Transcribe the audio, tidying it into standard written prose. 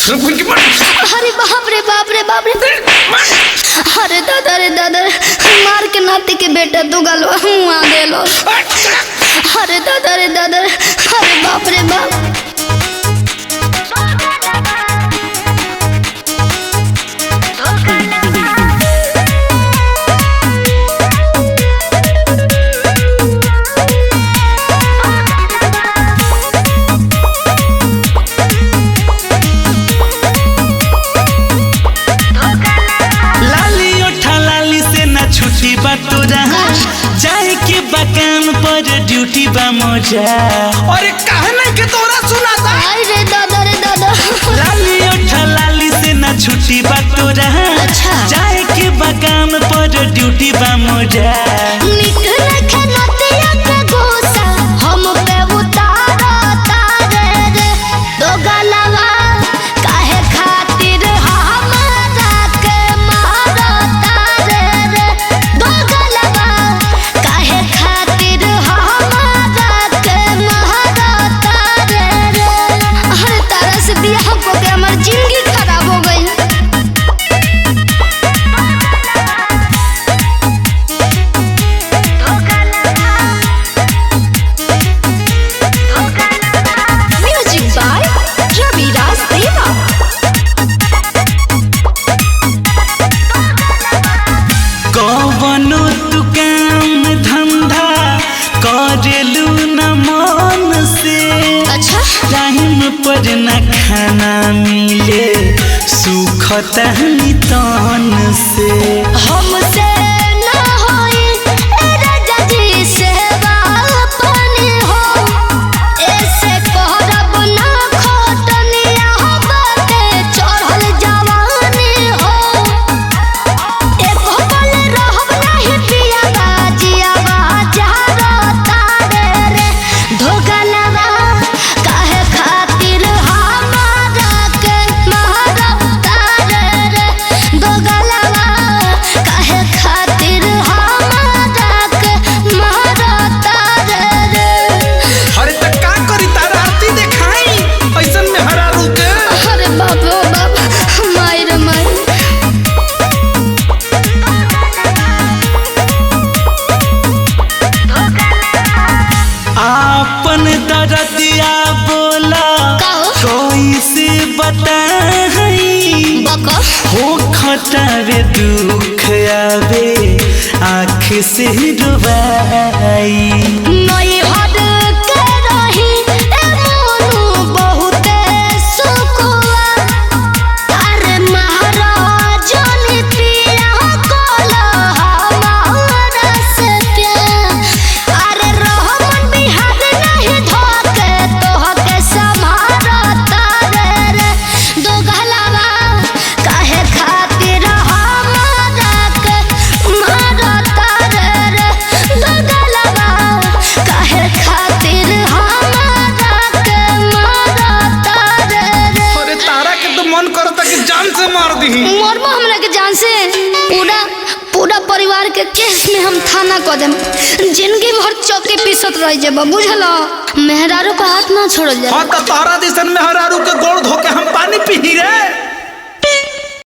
अरे बाप रे बाप रे बाप रे। अरे दादा मार के नाती के बेटा तू गलवा हुआ देलो। अरे दादा अरे बाप रे बाप। जाए के बकाम पर ड्यूटी बा मौजा। अरे कहने के तोरा सुना था। अरे दादा लाली उठा लाली से ना छुट्टी बा तोरा। अच्छा। जाए के बकाम पर ड्यूटी बा मौजा। हम पे उतारा तारे रे दो गलवा काहे खातिर हमारा के मारा तारे रे दो गलवा काहे खातिर हमारा के मारा तारे रे। अरे तारा से बियाह हो गया हमारी जिंदगी खराब हो गई। कवनो तू काम धंधा करेलू न मन से। अच्छा। टाइम पर न खाना मिले सुख तहनी तन से। हमसे ना होई राजा जी सेवा पानी हो ऐसे करब ना खटनिया बाटे चढ़ल जवानी हो। एको पल रहब नहीं पिया बाजिया बाजारा तारे रे धोगलवा काहे खातिर हमारा के मारब तारे रे धोगलवा काहे खातिर हमारा के मारब तारे रे। अरे त का करी तारा आरती देखाई ऐसन में हरा रुके। अरे बाप रे बाप माई रे माई। आपन दर्दिया बोला कैसे बताई। बका हो खटावे दुख आवे आँख से डुबाई। नई हद के रही ए मोनू बहुते सुकुआ। अरे महाराज ने पिया कोला हमारा से प्यार। अरे रोहमन बिहार नहीं धोके तोहके समारा तारे रे दो गलवा काहे खातिर हमारा के मारा तारे रे दो गलवा काहे खातिर हमारा के मारा तारे रे। अरे तारा के तो मन करता कि जान से मार दी। मरबो हमरा के जान से पूरा परिवार के केस में हम थाना क देम। जिंदगी भर चौके पीसत रह जेबा बुझलो। मेहरारू का हाथ ना छोड़ जा। हाँ तो तारा दिसन में हरारू के गोड़ धो के हम पानी पी रे।